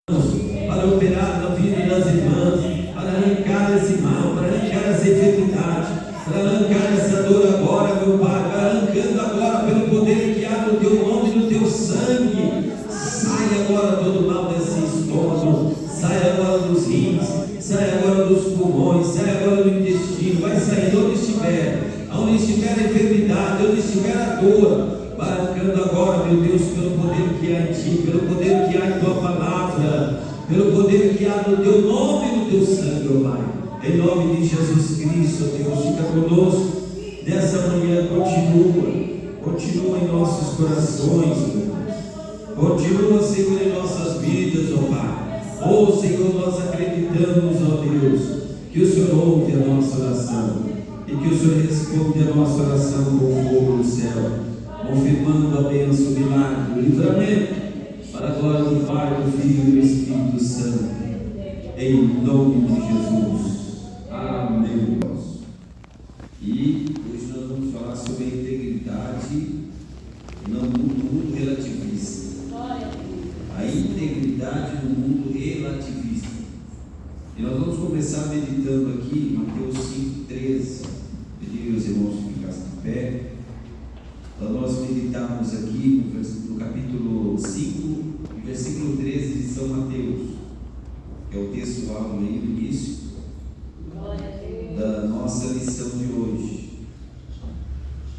para operar na vida das irmãs, para arrancar esse mal, para arrancar essa enfermidade, para arrancar essa dor agora, meu Pai, arrancando agora pelo poder que há no teu nome e no teu sangue. Sai agora todo mal desse estômago, sai agora dos rins, sai agora dos pulmões, sai agora do intestino, vai sair onde estiver a enfermidade, onde estiver a dor. Vai arrancando agora, meu Deus, pelo poder que há em Ti, pelo poder que há em Tua palavra, pelo poder que há no Teu nome e no Teu sangue, ó Pai. Em nome de Jesus Cristo, Deus, fica conosco nessa manhã, continua em nossos corações, meu Deus. Continua, Senhor, em nossas vidas, ó Pai. Oh, Senhor, nós acreditamos, ó Deus, que o Senhor ouve a nossa oração e que o Senhor responde a nossa oração com fogo do céu, confirmando a bênção, o milagre, o livramento, para a glória do Pai, do Filho e do Espírito Santo, em nome de Jesus. Amém. E hoje nós vamos falar sobre a integridade no mundo relativista. A integridade no mundo relativista. E nós vamos começar meditando aqui, Mateus 5,13. Pedi aos irmãos que ficassem de pé, para nós meditarmos aqui no capítulo 5, versículo 13 de São Mateus, que é o texto alvo aí no início da nossa lição de hoje.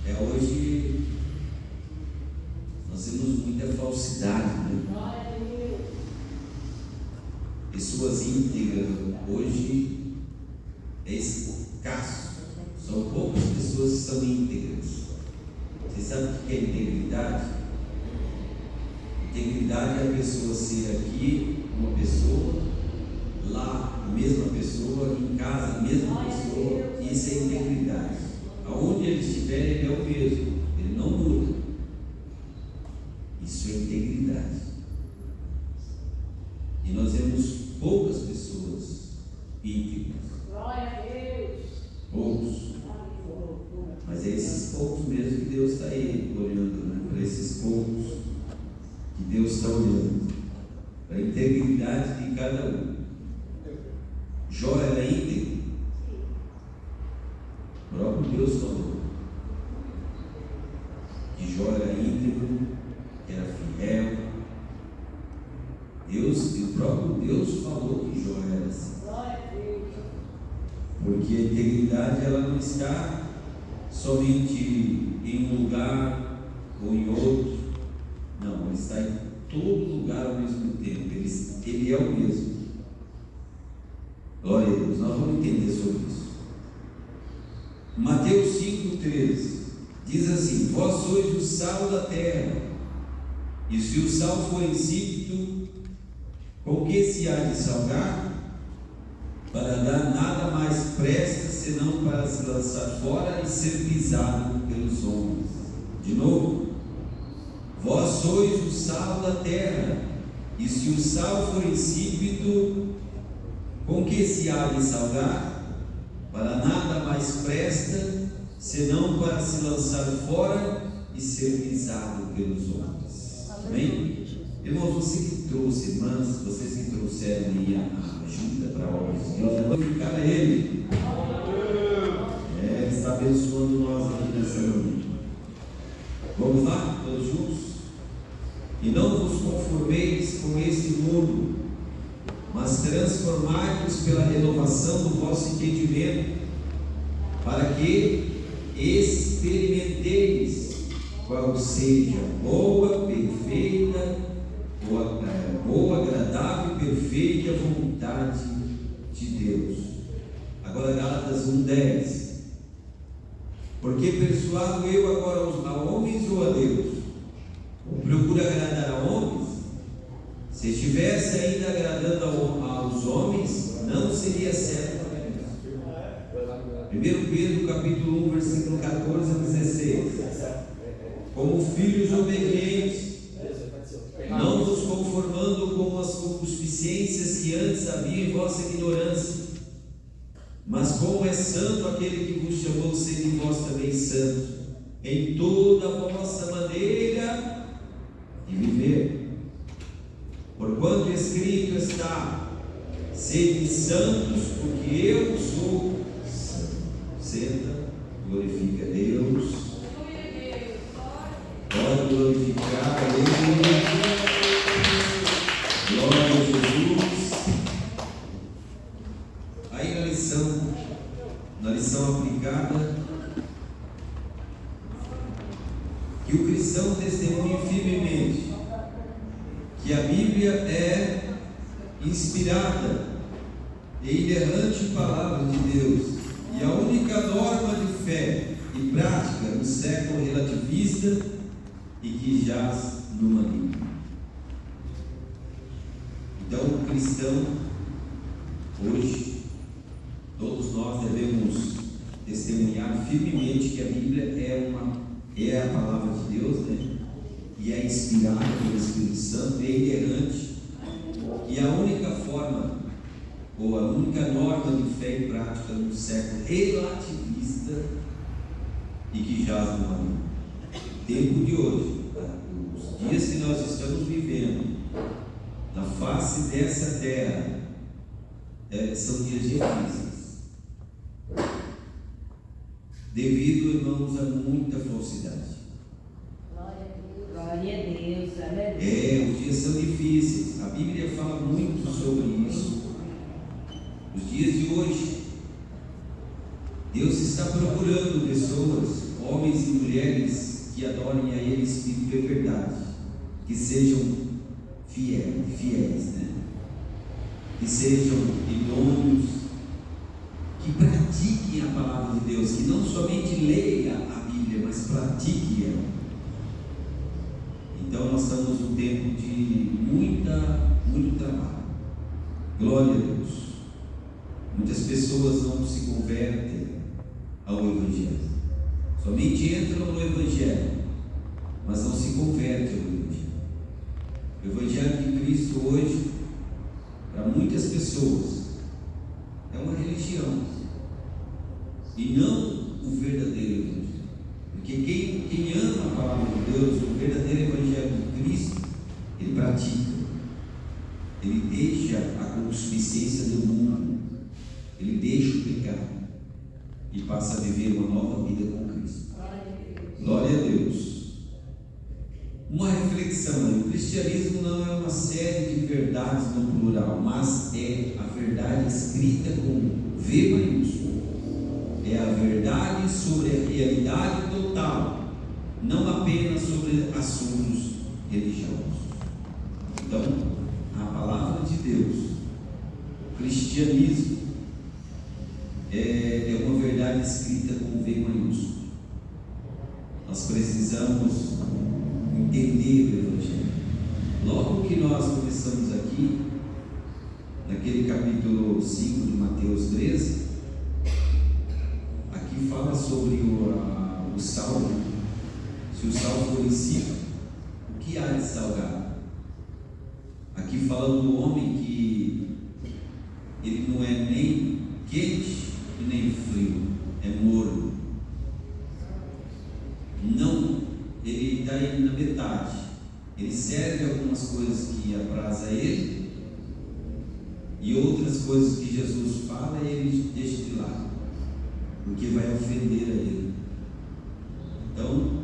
Hoje nós temos muita falsidade, né? Pessoas íntegras hoje é escasso, são poucas pessoas que são íntegras. Você sabe o que é integridade? Integridade é a pessoa ser aqui uma pessoa, lá a mesma pessoa, em casa a mesma pessoa. Isso é integridade. Aonde ele estiver, ele é o mesmo, ele não muda. Isso é integridade. E nós vemos poucas pessoas íntegras. Glória a Deus. Poucos. Mas é esses poucos mesmo que Deus está aí olhando, né? Para esses poucos que Deus está olhando, para a integridade de cada um. Jó era íntegro. O próprio Deus falou que Jó era íntegro, era fiel. O próprio Deus falou que Jó era assim. Porque a integridade ela não está somente em um lugar ou em outro. Não, ele está em todo lugar ao mesmo tempo. Ele é o mesmo. Glória a Deus. Nós vamos entender sobre isso. Mateus 5,13 diz assim: vós sois o sal da terra, e se o sal for insípido, com que se há de salgar? Para dar nada mais presta, senão para se lançar fora e ser pisado pelos homens. De novo, vós sois o sal da terra, e se o sal for insípido, com que se há de salgar? Para nada mais presta, senão para se lançar fora e ser pisado pelos homens. Amém? Irmãos, você que trouxe, irmãs, vocês que trouxeram aí a ajuda para a obra de Deus, glorificar a Ele. Ele está abençoando nós aqui nessa manhã. Vamos lá, todos juntos? E não vos conformeis com este mundo, mas transformai-vos pela renovação do vosso entendimento, para que experimenteis qual seja boa, perfeita, boa, agradável e perfeita vontade de Deus. Agora Gálatas 1,10. Porque persuado eu agora a homens ou a Deus? Ou procuro agradar a homens? Se estivesse ainda agradando aos homens, não seria certo para Deus. 1 Pedro capítulo 1, versículo 14 a 16. Como filhos obedientes, não vos conformando com as concupiscências que antes havia em vossa ignorância, mas como é santo aquele que vos chamou, sede vós também santos em toda a vossa maneira de viver. Porquanto Porquanto escrito está: sede santos, porque eu sou santo. Senta, glorifica a Deus. Pode glorificar a Deus. Glória a Jesus. Aí na lição aplicada, que o cristão testemunhe firmemente que a Bíblia é inspirada e inerrante palavra de Deus, e a única norma de fé e prática no século relativista e que jaz no maligno. Então, o cristão, hoje, todos nós devemos testemunhar firmemente que a Bíblia é a palavra de Deus, né? E é inspirada pelo Espírito Santo, é inerrante, e a única forma, ou a única norma de fé e prática no século relativista e que jaz no maligno. Tempo de hoje, os dias que nós estamos vivendo na face dessa terra, são dias difíceis, devido, irmãos, a muita falsidade. Glória a Deus. Os dias são difíceis. A Bíblia fala muito sobre isso. Os dias de hoje, Deus está procurando pessoas, homens e mulheres, que adorem a Ele em espírito e verdade, que sejam fiéis, né? Que sejam idôneos, que pratiquem a palavra de Deus, que não somente leia a Bíblia, mas pratique ela. Então nós estamos num tempo de muito trabalho. Glória a Deus. Muitas pessoas não se convertem ao Evangelho. Somente entram no Evangelho, mas não se convertem ao Evangelho. O Evangelho de Cristo hoje, para muitas pessoas, é uma religião e não o verdadeiro Evangelho. Porque quem ama a palavra de Deus, o verdadeiro Evangelho de Cristo, ele pratica, ele deixa a concupiscência do mundo, ele deixa o pecado e passa a viver uma nova vida com Cristo. Glória a Deus. Uma reflexão: o cristianismo não é uma série de verdades no plural, mas é a verdade escrita com V maiúsculo. É a verdade sobre a realidade total, não apenas sobre assuntos religiosos. Então, a palavra de Deus, o cristianismo, é uma verdade escrita com V maiúsculo. Nós precisamos entender o Evangelho. Logo que nós começamos aqui, naquele capítulo 5 de Mateus 13, aqui fala sobre o sal. Se o sal for insípido, o que há de salgado? Aqui fala do homem que ele não é nem quente e nem frio, é morno. Não, ele está aí na metade. Ele serve algumas coisas que apraz a ele, e outras coisas que Jesus fala ele deixa de lado, porque vai ofender a ele. Então,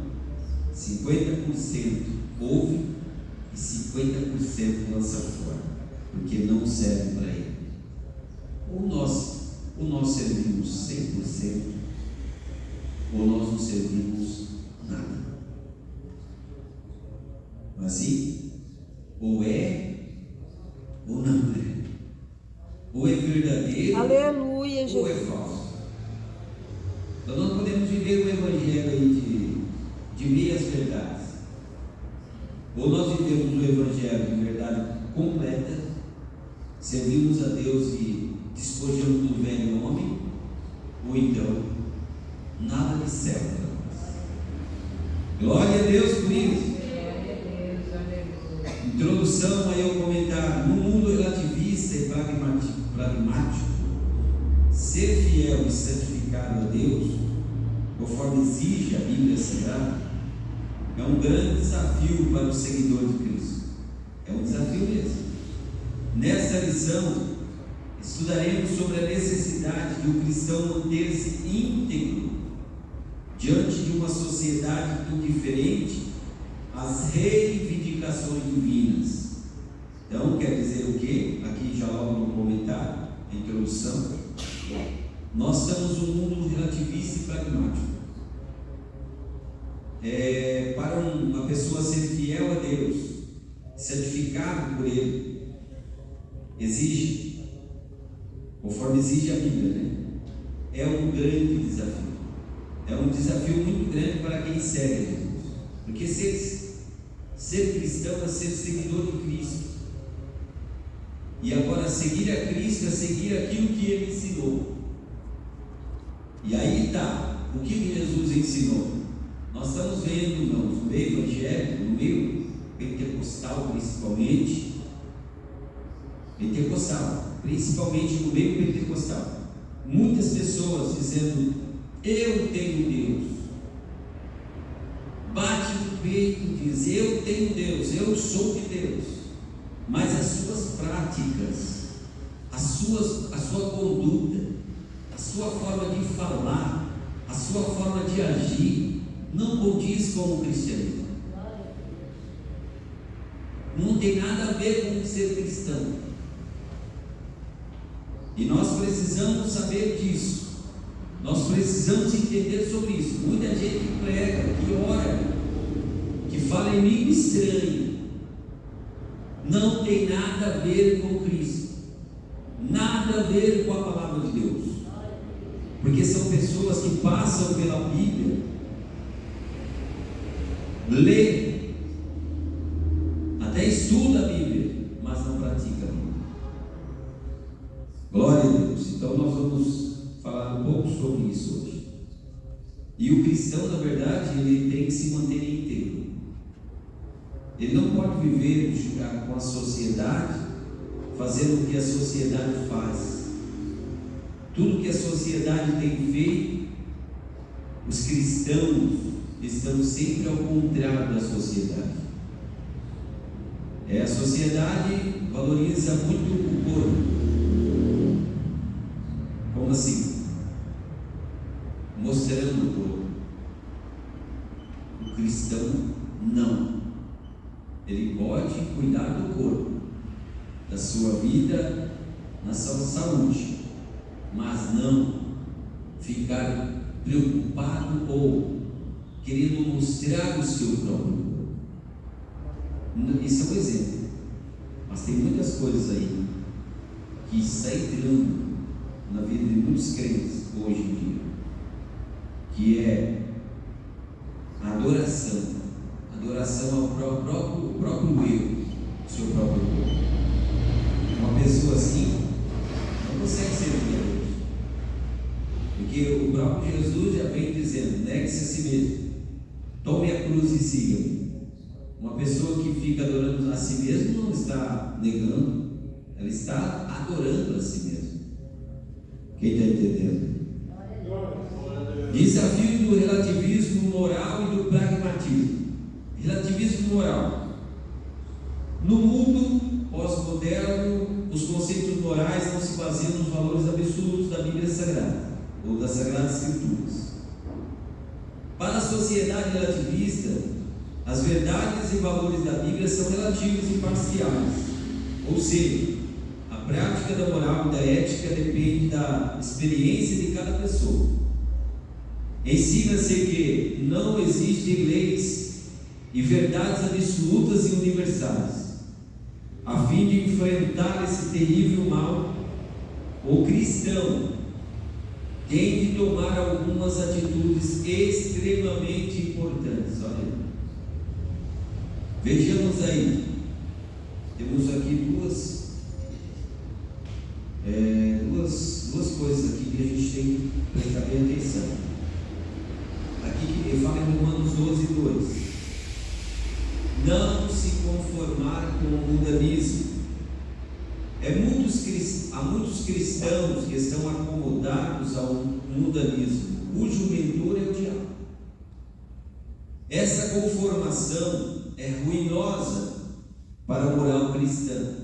50% ouve e 50% lança fora, porque não serve para ele. Ou nós servimos 100%, ou nós não servimos nada. Assim, ou é, ou não é. Ou é verdadeiro, Aleluia, ou é falso. Então nós podemos viver um evangelho aí de meias verdades. Ou nós vivemos um evangelho de verdade completa, servimos a Deus e despojamos do velho homem, ou então nada de céu para nós. Glória a Deus por isso. Introdução aí ao comentário: no mundo relativista e pragmático, ser fiel e santificado a Deus, conforme exige a Bíblia Sagrada, é um grande desafio para o seguidor de Cristo. É um desafio mesmo. Nesta lição, estudaremos sobre a necessidade de o cristão manter-se íntegro diante de uma sociedade indiferente às reivindicações divinas. Então, quer dizer o quê? Aqui já logo no comentário, a introdução. Nós estamos num mundo relativista e pragmático. Para uma pessoa ser fiel a Deus, santificado por Ele, exige, conforme exige a Bíblia, né? É um grande desafio. É um desafio muito grande para quem segue Jesus. Porque ser cristão é ser seguidor de Cristo. E agora seguir a Cristo é seguir aquilo que Ele ensinou. E aí está, o que Jesus ensinou? Nós estamos vendo, irmãos, no meio evangélico, no meio pentecostal principalmente no meio pentecostal, muitas pessoas dizendo: eu tenho Deus. Bate no peito e diz: eu tenho Deus, eu sou de Deus. Mas as suas práticas, a sua conduta, a sua forma de falar, a sua forma de agir, não condiz com o cristianismo. Não tem nada a ver com ser cristão. E nós precisamos saber disso. Nós precisamos entender sobre isso. Muita gente que prega, que ora, que fala em língua estranha, não tem nada a ver com Cristo, nada a ver com a palavra de Deus, porque são pessoas que passam pela Bíblia, lê, até estuda a Bíblia, mas não pratica a Bíblia. Glória a Deus. Então nós vamos falar um pouco sobre isso hoje. E o cristão, na verdade, ele tem que se manter íntegro. Ele não pode viver com a sociedade, fazendo o que a sociedade faz. Tudo que a sociedade tem feito, os cristãos estão sempre ao contrário da sociedade. A sociedade valoriza muito o corpo. Como assim? Mostrando o corpo. O cristão não. Ele pode cuidar do corpo, da sua vida, na sua saúde, mas não ficar preocupado ou querendo mostrar o seu próprio corpo. Isso é um exemplo, mas tem muitas coisas aí que está entrando na vida de muitos crentes hoje em dia, que é a adoração ao próprio eu, seu próprio corpo. Uma pessoa assim não consegue ser fiel, porque o próprio Jesus já vem dizendo: negue-se a si mesmo, tome a cruz e siga-me. Uma pessoa que fica adorando a si mesmo não está negando, ela está adorando a si mesmo. Quem está entendendo? Desafio do relativismo moral e do pragmatismo. Relativismo moral. No mundo pós-moderno, os conceitos morais não se baseiam nos valores absolutos da Bíblia Sagrada ou das Sagradas Escrituras. Para a sociedade relativista, as verdades e valores da Bíblia são relativos e parciais, ou seja, a prática da moral e da ética depende da experiência de cada pessoa. Ensina-se que não existem leis e verdades absolutas e universais. A fim de enfrentar esse terrível mal, o cristão tem de tomar algumas atitudes extremamente importantes. Olha, vejamos aí, temos aqui duas coisas aqui que a gente tem que prestar bem atenção. Aqui ele fala em Romanos 12:2. Não se conformar com o mundanismo. Há muitos cristãos que estão acomodados ao mundanismo, cujo mentor é o diabo. Essa conformação é ruinosa para a moral cristã.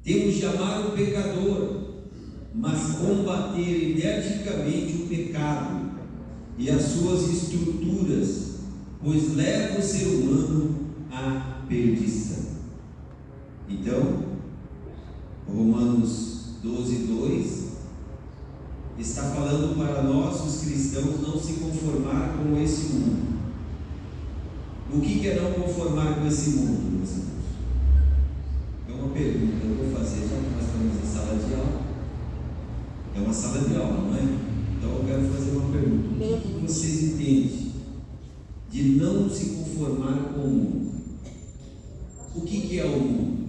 Temos de amar o pecador, mas combater energicamente o pecado e as suas estruturas, pois leva o ser humano à perdição. Então, Romanos 12:2 está falando para nós, os cristãos, não se conformar com esse mundo. O que é não conformar com esse mundo, meus irmãos? É uma pergunta que eu vou fazer, já que nós estamos em sala de aula. É uma sala de aula, não é? Então eu quero fazer uma pergunta. O que vocês entendem de não se conformar com o mundo? O que é o mundo?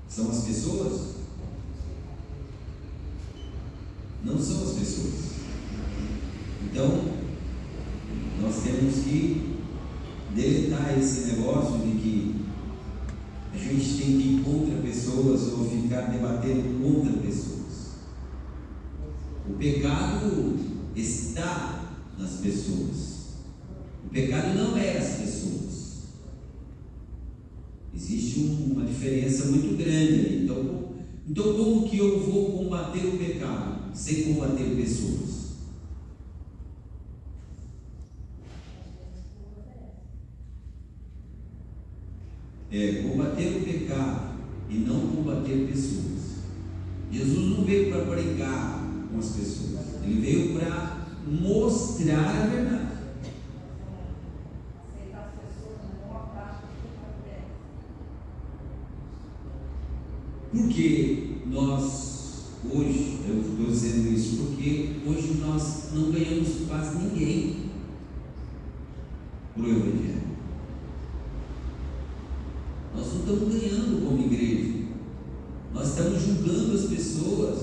São as pessoas? Não são as pessoas. Então, nós temos que deletar esse negócio de que a gente tem que ir contra pessoas ou ficar debatendo contra pessoas. O pecado está nas pessoas. O pecado não é as pessoas. Existe uma diferença muito grande aí. Então como que eu vou combater o pecado sem combater pessoas? Combater o pecado e não combater pessoas. Jesus não veio para brigar com as pessoas, ele veio para mostrar a verdade. Porque nós hoje, eu estou dizendo isso porque hoje nós não ganhamos quase ninguém para o Evangelho. Nós não estamos ganhando como igreja, nós estamos julgando as pessoas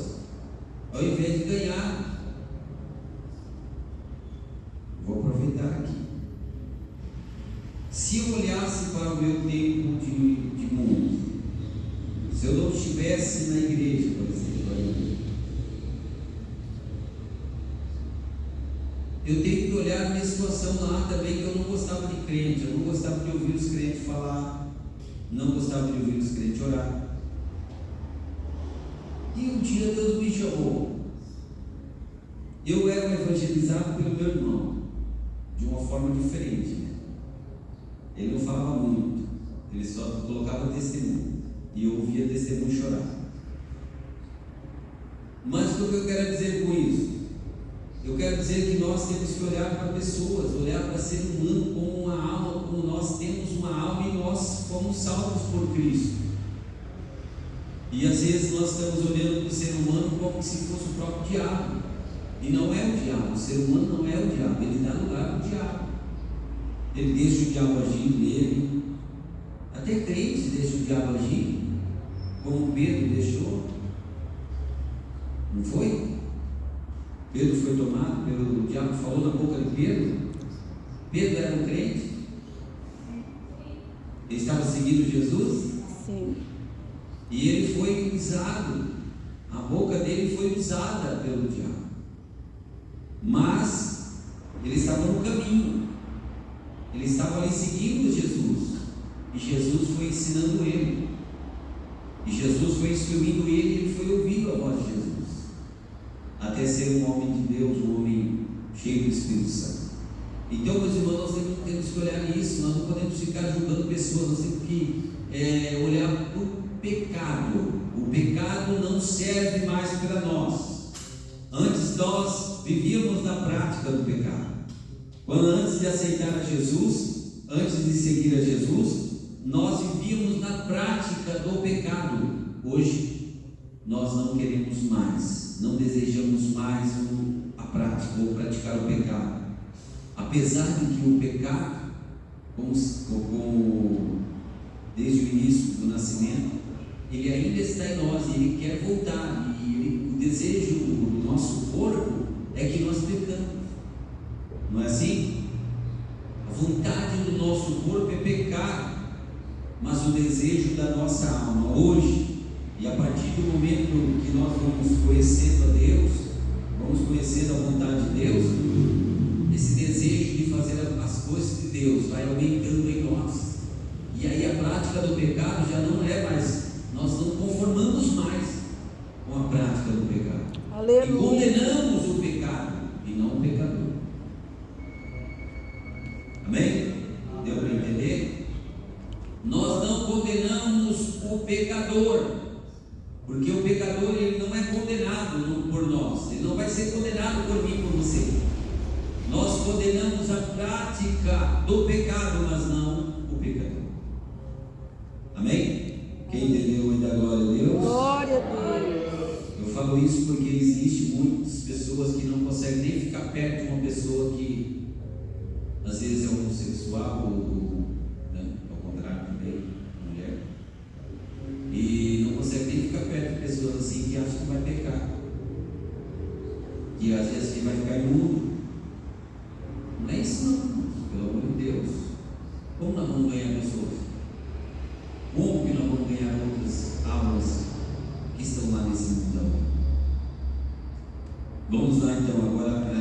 ao invés de ganhar. Vou aproveitar aqui. Se eu olhasse para o meu tempo de mundo, se eu não estivesse na igreja, por exemplo, eu tenho que olhar a minha situação lá também, que eu não gostava de crente, eu não gostava de ouvir os crentes falar, não gostava de ouvir os crentes orar. E um dia Deus me chamou. Eu era evangelizado pelo meu irmão, de uma forma diferente, né? Ele não falava muito, ele só colocava testemunho, e eu ouvia testemunho chorar. Mas o que eu quero dizer com isso? Eu quero dizer que nós temos que olhar para pessoas, olhar para ser humano como uma alma, como nós temos uma alma e nós fomos salvos por Cristo. E às vezes nós estamos olhando para o ser humano como se fosse o próprio diabo. E não é o diabo, o ser humano não é o diabo, ele dá lugar ao diabo. Ele deixa o diabo agir nele. Até crentes deixam o diabo agir, como Pedro deixou. Não foi? Pedro foi tomado pelo diabo, falou na boca de Pedro. Pedro era um crente? Ele estava seguindo Jesus? Sim. E ele foi usado, a boca dele foi usada pelo diabo. Mas ele estava no caminho, ele estava ali seguindo Jesus, e Jesus foi ensinando ele, e Jesus foi instruindo ele, e ele foi ouvindo a voz de Jesus, até ser um homem de Deus, um homem cheio do Espírito Santo. Então, meus irmãos, nós temos que olhar isso, nós não podemos ficar julgando pessoas, nós temos que olhar para o pecado. O pecado não serve mais para nós. Antes nós vivíamos na prática do pecado. Quando antes de aceitar a Jesus, antes de seguir a Jesus, nós vivíamos na prática do pecado. Hoje nós não queremos mais, não desejamos mais a prática ou praticar o pecado. Apesar de que o pecado, como desde o início do nascimento, ele ainda está em nós, e ele quer voltar, e o desejo do nosso corpo é que nós pecamos, não é assim? A vontade do nosso corpo é pecar, mas o desejo da nossa alma hoje, e a partir do momento que nós vamos conhecendo a Deus, vamos conhecendo a vontade de Deus, esse desejo de fazer as coisas de Deus vai aumentando em nós, e E aí a prática do pecado já não é mais, nós não conformamos mais com a prática do pecado. Aleluia. E condenamos o pecado e não o pecador. Amém? Deu para entender? Nós não condenamos o pecador, porque o pecador ele não é condenado por nós, ele não vai ser condenado por mim, por você. Nós condenamos a prática do pecado, mas não o pecador. Amém? Quem entendeu aí da glória a Deus? Glória a Deus. Eu falo isso porque existe muitas pessoas que não conseguem nem ficar perto de uma pessoa que às vezes é homossexual ou ao contrário também, mulher, e não consegue nem ficar perto de pessoas assim que acham que vai pecar, que às vezes que vai ficar imundo. Não é isso não, pelo amor de Deus. Como nós vamos ganhar pessoas? Como que nós vamos ganhar outras almas que estão lá nesse mundão? Vamos lá então agora,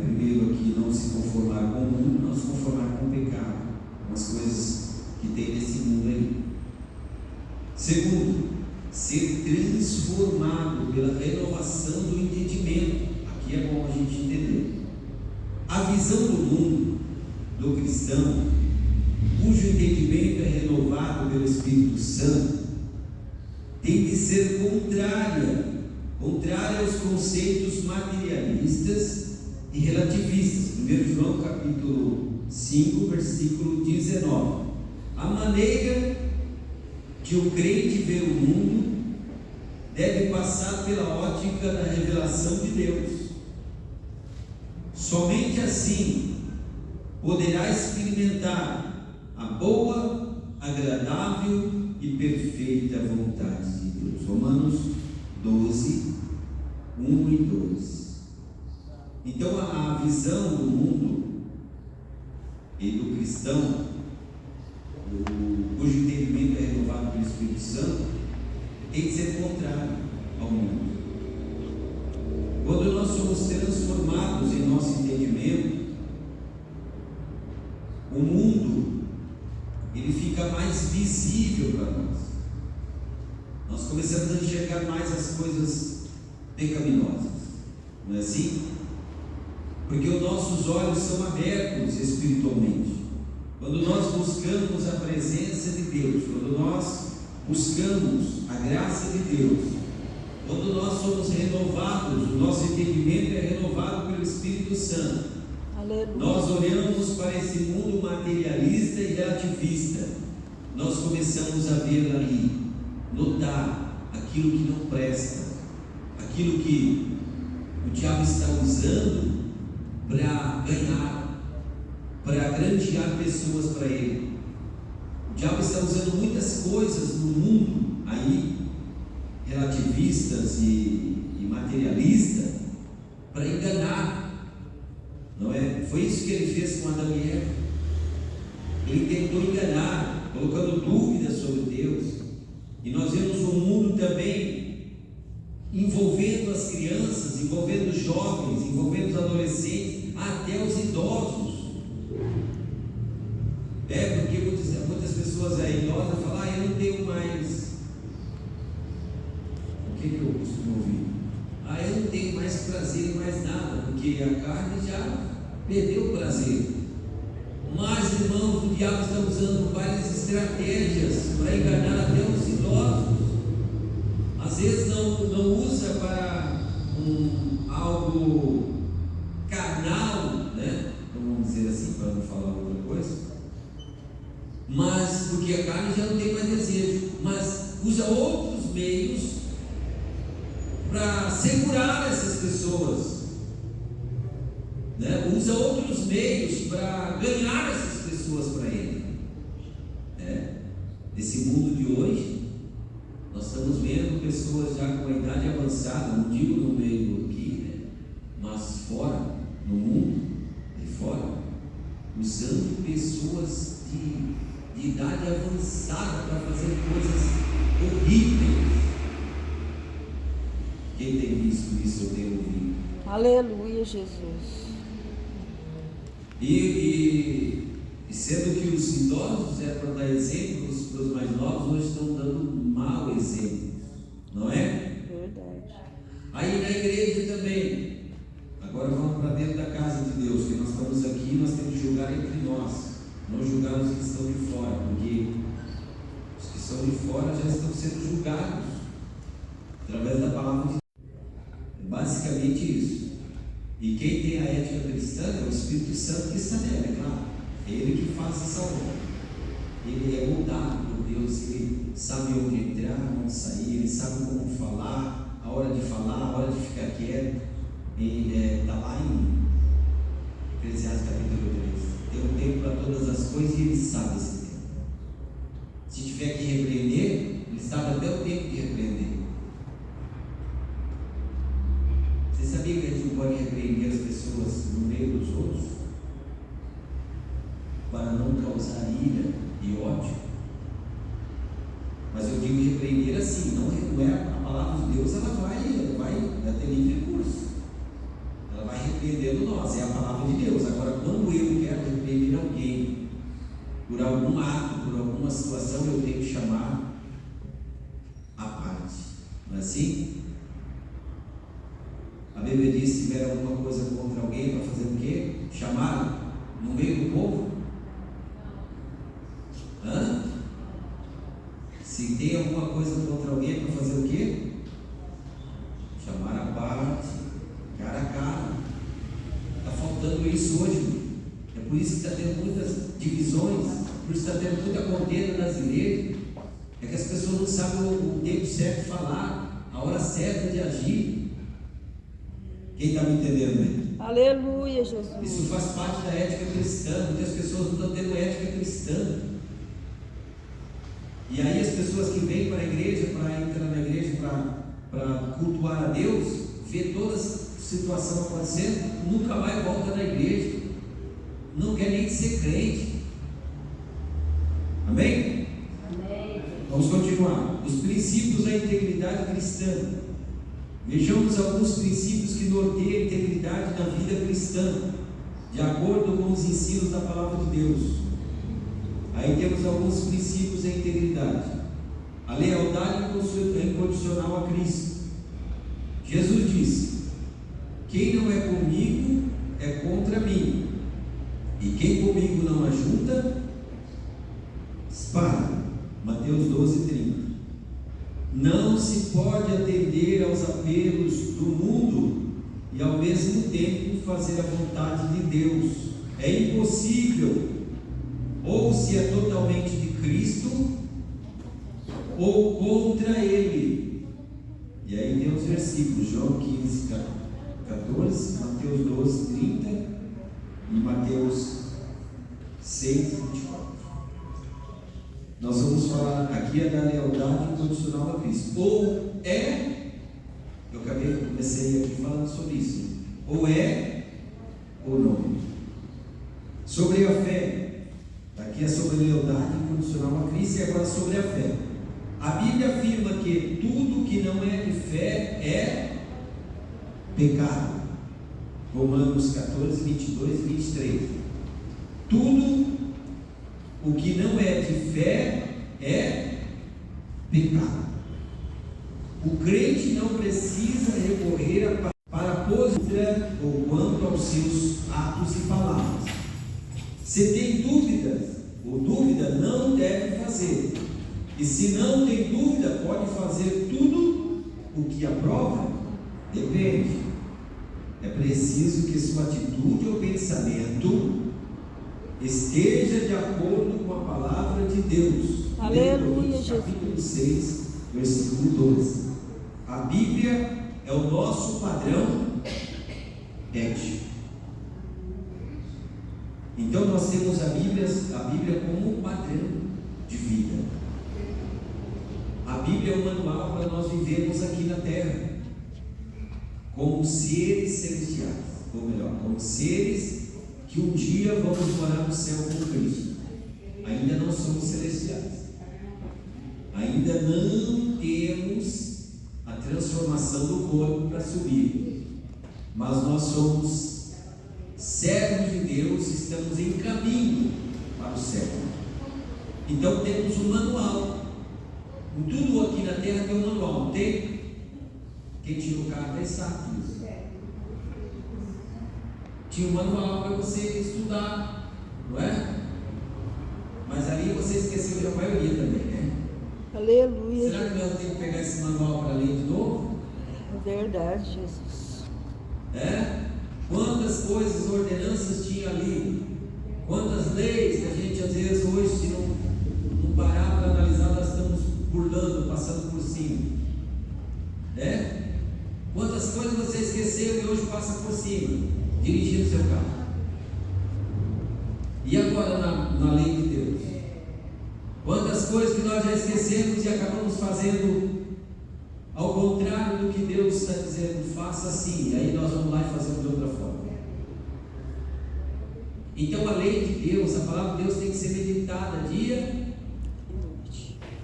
primeiro aqui, não se conformar com o mundo, não se conformar com o pecado, com as coisas que tem nesse mundo aí. Segundo, ser transformado pela renovação do entendimento. Aqui é bom a gente entender. A visão do mundo, do cristão, cujo entendimento é renovado pelo Espírito Santo, tem que ser contrária aos conceitos materialistas e relativistas. 1 João capítulo 5, versículo 19. A maneira que o crente vê o mundo deve passar pela ótica da revelação de Deus. Somente assim poderá experimentar a boa, agradável e perfeita vontade de Deus. Romanos 12, 1 e 2. Então a visão do mundo e do cristão, cujo entendimento é renovado pelo Espírito Santo, tem que ser contrário ao mundo. Quando nós somos transformados em nosso entendimento, o mundo ele fica mais visível para nós. Nós começamos a enxergar mais as coisas pecaminosas, não é assim? Porque os nossos olhos são abertos espiritualmente. Quando nós buscamos a presença de Deus, quando nós buscamos a graça de Deus, quando nós somos renovados, o nosso entendimento é renovado pelo Espírito Santo. Aleluia. Nós olhamos para esse mundo materialista e relativista, nós começamos a ver ali, notar aquilo que não presta, aquilo que o diabo está usando para ganhar, para granjear pessoas para ele. O diabo está usando muitas coisas no mundo aí, relativistas e materialistas, para enganar, não é? Foi isso que ele fez com Adão e Eva. Ele tentou enganar, colocando dúvidas sobre Deus. E nós vemos um mundo também envolvendo as crianças, envolvendo os jovens, envolvendo os adolescentes, até os idosos. Porque muitas pessoas idosas falam: eu não tenho mais. O que eu costumo ouvir? Eu não tenho mais prazer em mais nada, porque a carne já perdeu o prazer. Mas, irmãos, o diabo está usando várias estratégias para enganar até os idosos. Às vezes não usa para algo carnal, né? Vamos dizer assim, para não falar outra coisa. Mas porque a carne já não tem mais desejo, mas usa outros meios para segurar essas pessoas, né? Usa outros meios para ganhar essas pessoas para ele. Nesse mundo de hoje, nós estamos vendo pessoas já com a idade avançada, não digo no meio aqui, né? Mas fora, no mundo e fora, usando pessoas de idade avançada para fazer coisas horríveis. Quem tem visto isso, eu tenho ouvido. Aleluia, Jesus. E sendo que os idosos eram para dar exemplos para os mais novos, hoje estão dando mau exemplo, não é? Verdade. Aí na igreja também. Agora vamos para dentro da casa de Deus, que nós estamos aqui, nós temos que julgar entre nós, não julgar os que estão de fora, porque os que estão de fora já estão sendo julgados através da palavra de Deus. É basicamente isso. E quem tem a ética cristã é o Espírito Santo que está nela, é claro. É Ele que faz essa obra. Ele é moldado por Deus, Ele sabe onde entrar, onde sair, Ele sabe como falar, a hora de falar, a hora de ficar quieto. Está lá em Eclesiastes capítulo 3. Tem um tempo para todas as coisas e Ele sabe esse tempo. Se tiver que repreender, Ele sabe até o tempo de repreender. Você sabia que a gente não pode repreender as pessoas no meio dos outros? Para não causar ira e ódio? Mas eu digo repreender assim, não é a palavra de Deus, ela vai ter livre curso. Ela vai repreendendo nós, é a palavra de Deus. Agora, quando eu quero repreender alguém por algum ato, por alguma situação, eu tenho que chamar a parte. Não é assim? A Bíblia diz: se tiver alguma coisa contra alguém, para fazer o quê? Chamar no meio do povo? Se tem alguma coisa contra alguém, para fazer o quê? Chamar a parte, cara a cara. Está faltando isso hoje. É por isso que está tendo muitas divisões, por isso está tendo muita contenda nas igrejas. É que as pessoas não sabem o tempo certo de falar, a hora certa de agir. Quem está me entendendo bem? Aleluia, Jesus. Isso faz parte da ética cristã. Muitas pessoas não estão tendo ética cristã. E aí as pessoas que vêm para a igreja, para entrar na igreja, para cultuar a Deus, vê toda a situação acontecendo, nunca mais volta na igreja, não quer nem ser crente. Amém? Amém. Vamos continuar. Os princípios da integridade cristã. Vejamos alguns princípios que norteiam a integridade da vida cristã, de acordo com os ensinos da palavra de Deus. Aí temos alguns princípios da integridade. A lealdade incondicional a Cristo. Jesus disse: quem não é comigo é contra mim, e quem comigo não ajunta, espalha. Mateus 12:30. Não se pode atender aos apelos do mundo e ao mesmo tempo fazer a vontade de Deus. É impossível. Ou se é totalmente de Cristo, ou contra Ele. E aí tem os versículos: João 15:14, Mateus 12:30 e Mateus 6:24. Nós vamos falar aqui da lealdade incondicional a Cristo. Ou é, eu comecei aqui falando sobre isso, ou é ou não. Sobre a fé. Aqui é sobre a lealdade incondicional a Cristo, e agora sobre a fé. A Bíblia afirma que tudo que não é de fé é pecado. Romanos 14:22 e 23. Tudo o que não é de fé é pecado. O crente não precisa recorrer para a postura ou quanto aos seus atos e palavras. Se tem dúvidas, ou dúvida, não deve fazer. E se não tem dúvida, pode fazer tudo o que aprova? Depende. É preciso que sua atitude ou pensamento esteja de acordo com a palavra de Deus. Aleluia, Jesus. Capítulo 6, versículo 12. A Bíblia é o nosso padrão ético. Então nós temos a Bíblia como um padrão de vida. A Bíblia é o manual para nós vivermos aqui na terra, como seres celestiais, ou melhor, como seres que um dia vamos morar no céu com Cristo. Ainda não somos celestiais, ainda não temos a transformação do corpo para subir, mas nós somos servos de Deus, estamos em caminho para o céu. Então temos um manual. Tudo aqui na terra tem um manual, não tem? Quem tirou carta aí sabe disso. Tinha um manual para você estudar, não é? Mas ali você esqueceu da maioria também, né? Aleluia. Será que nós temos que pegar esse manual para ler de novo? É verdade, Jesus. Quantas coisas, ordenanças tinha ali? Quantas leis que a gente às vezes hoje, se não parar para analisar, nós estamos burlando, passando por cima. Quantas coisas você esqueceu e hoje passa por cima, dirigindo seu carro? E agora na lei de Deus? Quantas coisas que nós já esquecemos e acabamos fazendo ao contrário do que Deus está dizendo, faça assim, e aí nós vamos lá e fazemos de outra forma. Então a lei de Deus, a palavra de Deus tem que ser meditada dia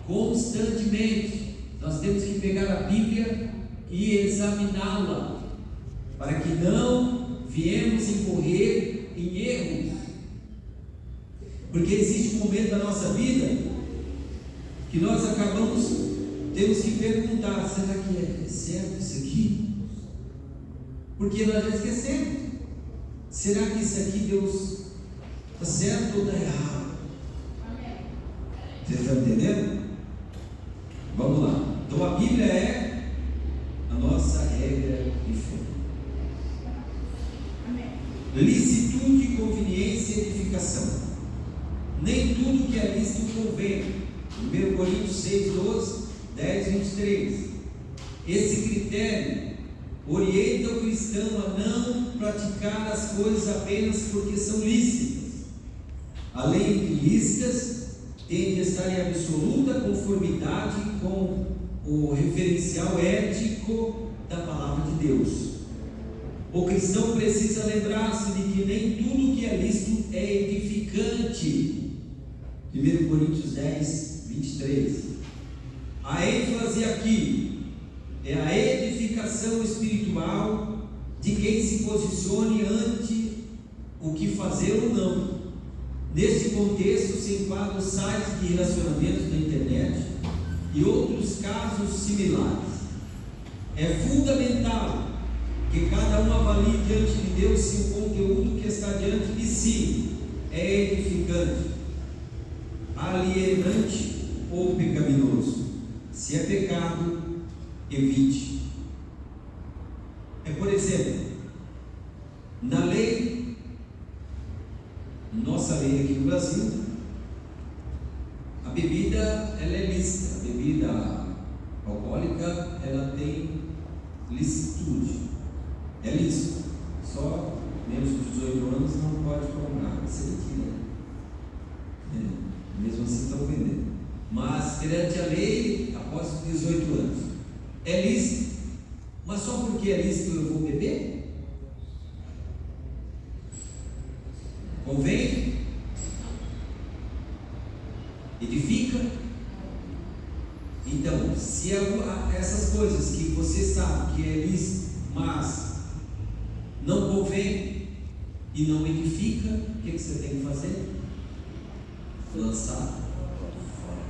constantemente. Nós temos que pegar a Bíblia e examiná-la, para que não viemos incorrer em erros. Porque existe um momento da nossa vida que nós temos que perguntar: será que é certo isso aqui? Porque nós já esquecemos. Será que isso aqui Deus está certo ou está errado? Vocês estão entendendo? Vamos lá. Então a Bíblia é a nossa regra de fé. Licitude, conveniência e edificação. Nem tudo que é lícito convém. 1 Coríntios 6, 12, 10, 23. Esse critério orienta o cristão a não praticar as coisas apenas porque são lícitas. Além de lícitas, tem de estar em absoluta conformidade com o referencial ético da palavra de Deus. O cristão precisa lembrar-se de que nem tudo que é lícito é edificante. 1 Coríntios 10, 23. A ênfase aqui é a edificação espiritual de quem se posicione ante o que fazer ou não. Neste contexto se enquadram os sites de relacionamentos na internet e outros casos similares. É fundamental que cada um avalie diante de Deus se o conteúdo que está diante de si é edificante, alienante ou pecaminoso. Se é pecado, evite. Por exemplo, na lei, nossa lei aqui no Brasil, a bebida ela é lícita. A bebida alcoólica ela tem licitude, é lícito. Só menos de 18 anos não pode comprar, isso é mentira. Mesmo assim estão vendendo. Mas perante a lei, após os 18 anos, é lícito. Mas só porque é lícito eu vou beber? Convém? Edifica? Então, se essas coisas que você sabe que é lícito, mas não convém e não edifica, o que você tem que fazer? Lançar fora.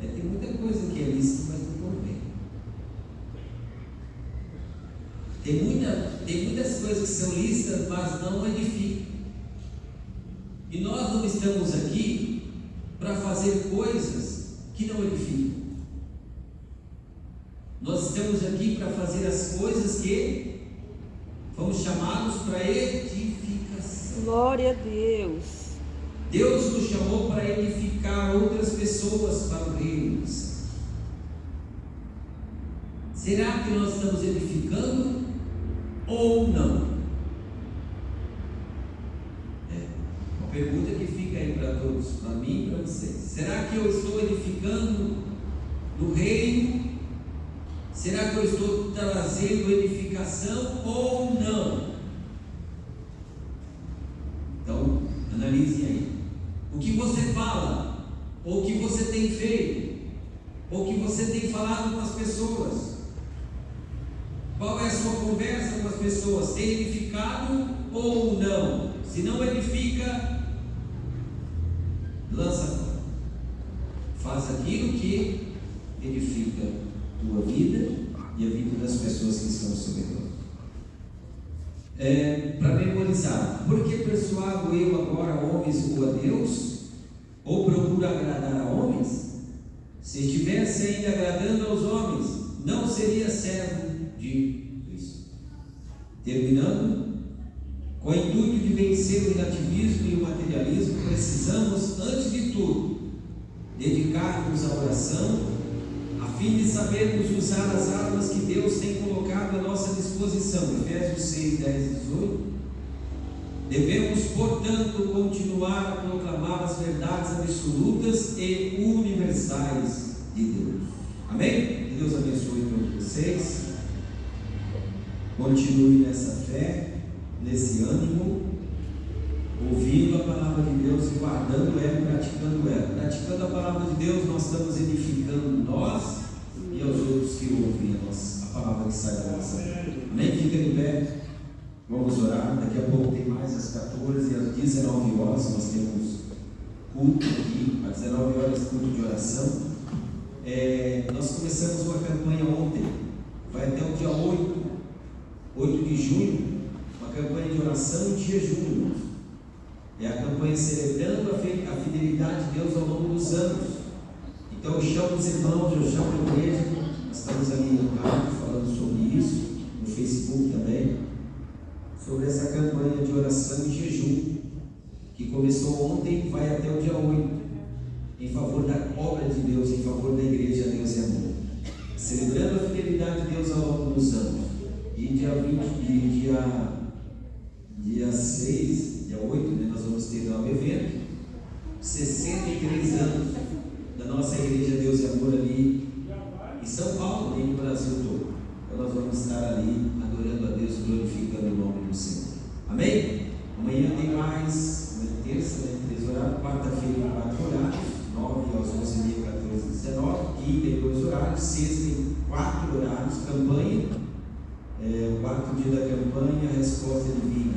Tem muita coisa que é lícita, mas não convém. Tem muitas coisas que são lícitas, mas não edificam. E nós não estamos aqui para fazer coisas que não edificam. Nós estamos aqui para fazer as coisas que fomos chamados para edificação. Glória a Deus. Deus nos chamou para edificar outras pessoas para o reino. Será que nós estamos edificando ou não? Uma pergunta que fica aí para todos, para mim e para vocês. Será que eu estou edificando no reino? Será que eu estou trazendo edificação ou não? Então, analise aí. O que você fala, ou o que você tem feito, ou o que você tem falado com as pessoas. Qual é a sua conversa com as pessoas? Tem edificado ou não? Se não edifica, lança fora. Faz aquilo que edifica tua vida e a vida das pessoas que estão ao seu redor. Para memorizar, por que persuado eu agora homens ou a Deus? Ou procuro agradar a homens? Se estivesse ainda agradando aos homens, não seria servo de Cristo. Terminando, com o intuito de vencer o relativismo e o materialismo, precisamos, antes de tudo, dedicar-nos à oração, a fim de sabermos usar as armas que Deus tem colocado à nossa disposição. Efésios 6, 10 e 18. Devemos, portanto, continuar a proclamar as verdades absolutas e universais de Deus. Amém? Que Deus abençoe todos vocês. Continue nessa fé, nesse ânimo, ouvindo a palavra de Deus e guardando ela e praticando ela. Praticando a palavra de Deus, nós estamos edificando nós e aos outros que ouvem a palavra que sai da nossa boca. Amém? Fica de pé. Vamos orar. Daqui a pouco tem mais às 14 e às 19 horas nós temos culto aqui. Às 19 horas, culto de oração. Nós começamos uma campanha ontem, vai até o dia 8 de junho, uma campanha de oração e de jejum. É a campanha celebrando a fidelidade de Deus ao longo dos anos. Então eu chamo os irmãos, eu chamo a igreja, nós estamos ali no carro falando sobre isso, no Facebook também, sobre essa campanha de oração e jejum, que começou ontem e vai até o dia 8, em favor da obra de Deus, em favor da igreja Deus e Amor, celebrando a fidelidade de Deus ao longo dos anos. E dia 6, dia 8, né, nós vamos ter um evento, 63 anos da nossa igreja Deus e Amor ali em São Paulo e no Brasil todo. Então nós vamos estar ali adorando a Deus, glorificando o nome do Senhor. Amém? Amanhã tem mais, amanhã terça, né, 3 horários, quarta-feira 4 horários, 9 às 11h30, 14 às 19, quinta tem 2 horários, sexta tem 4 horários, campanha, o quarto dia da campanha, resposta divina,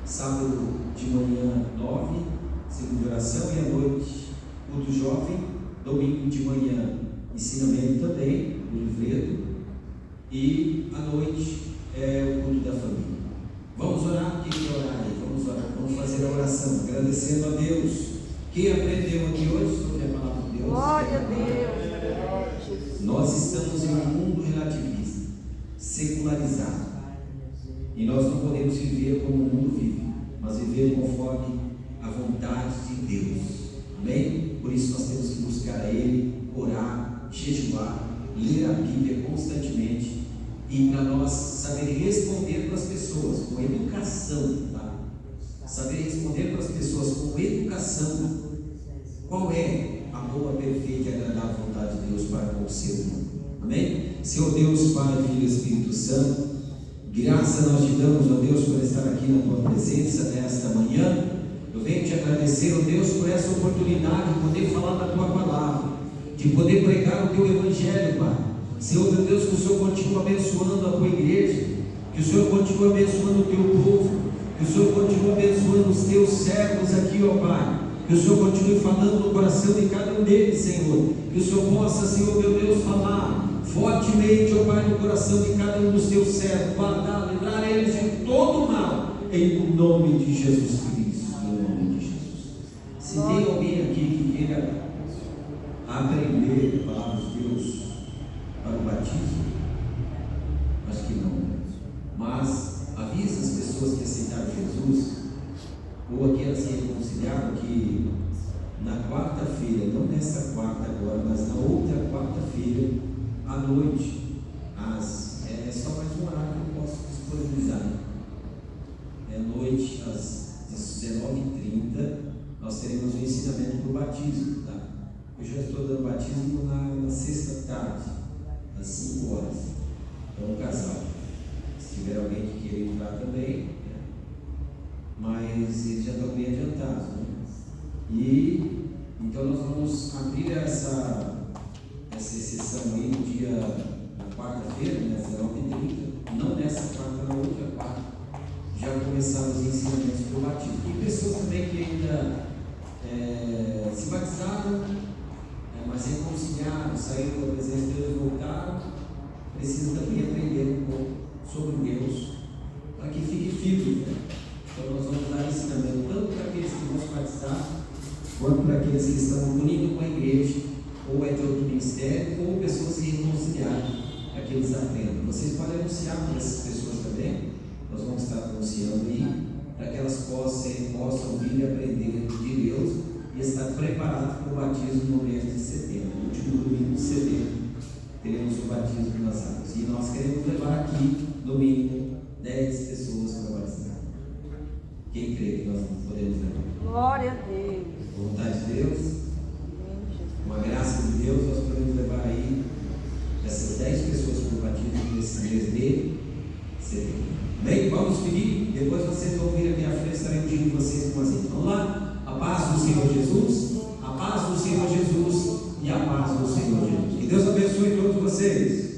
sábado de manhã 9, segunda oração, e à noite culto jovem, domingo de manhã ensinamento também, o livreto, e à noite o culto da família. Vamos orar? Quem quer orar aí? Vamos orar, vamos fazer a oração, agradecendo a Deus. Quem aprendeu aqui hoje sobre a palavra de Deus? Glória a Deus. Nós estamos em um mundo relativista, secularizado, e nós não podemos viver como o mundo vive, mas viver conforme a vontade de Deus. Amém? Por isso nós temos que buscar a Ele, orar, jejuar, ler a Bíblia constantemente, e para nós saber responder para as pessoas com educação, tá? Saber responder para as pessoas com educação qual é a boa, perfeita e agradável vontade de Deus para com o ser humano. Amém? Senhor Deus, Pai, Filho e Espírito Santo, graça nós te damos, ó Deus, por estar aqui na tua presença nesta manhã. Eu venho te agradecer, ó Deus, por essa oportunidade de poder falar da tua palavra, de poder pregar o teu evangelho, Pai. Senhor, meu Deus, que o Senhor continue abençoando a tua igreja, que o Senhor continue abençoando o teu povo, que o Senhor continue abençoando os teus servos aqui, ó Pai. Que o Senhor continue falando no coração de cada um deles, Senhor. Que o Senhor possa, Senhor, meu Deus, falar fortemente, ó Pai, no coração de cada um dos teus servos, guardar, livrar eles de todo mal, em nome de Jesus Cristo. Em nome de Jesus. Se tem alguém aqui que queira aprender a palavra de Deus para o batismo, acho que não, mas avisa as pessoas que aceitaram Jesus, ou aquelas que reconciliaram, que na quarta-feira, não nessa quarta agora, mas na outra quarta-feira, à noite, é só mais um horário que eu posso disponibilizar. À noite, às 19h30, nós teremos um ensinamento para o batismo, tá? Eu já estou dando batismo na sexta tarde, às 5 horas. Então, um casal. Se tiver alguém que queira entrar também, né? Mas eles já estão bem adiantados, né? E então nós vamos abrir essa sessão aí no dia, na quarta-feira, né, às 19h30, não nessa quarta, na outra quarta, já começar os ensinamentos do batismo. saiu da presença de Deus e voltaram, precisam também aprender um pouco sobre Deus, para que fique firme, né? Então nós vamos dar ensinamento tanto para aqueles que vão se batizar, quanto para aqueles que estão unindo com a igreja, ou é de outro ministério, ou pessoas que irão auxiliar para que eles aprendam. Vocês podem anunciar para essas pessoas também, nós vamos estar anunciando aí, para que elas possam vir e aprender de Deus e estar preparadas para o batismo no mês de setembro, no último domingo de setembro, teremos o batismo nas águas. E nós queremos levar aqui, no mínimo, 10 pessoas para batizar. Quem crê que nós podemos levar? Glória a Deus. Com vontade de Deus, com a graça de Deus, nós podemos levar aí essas 10 pessoas para o batismo nesse mês de setembro. Bem, vamos pedir, depois vocês vão vir aqui à frente, estarei ungindo vocês com azeite. Vamos lá? A paz do Senhor Jesus, a paz do Senhor Jesus e a paz do Senhor Jesus. Que Deus abençoe todos vocês.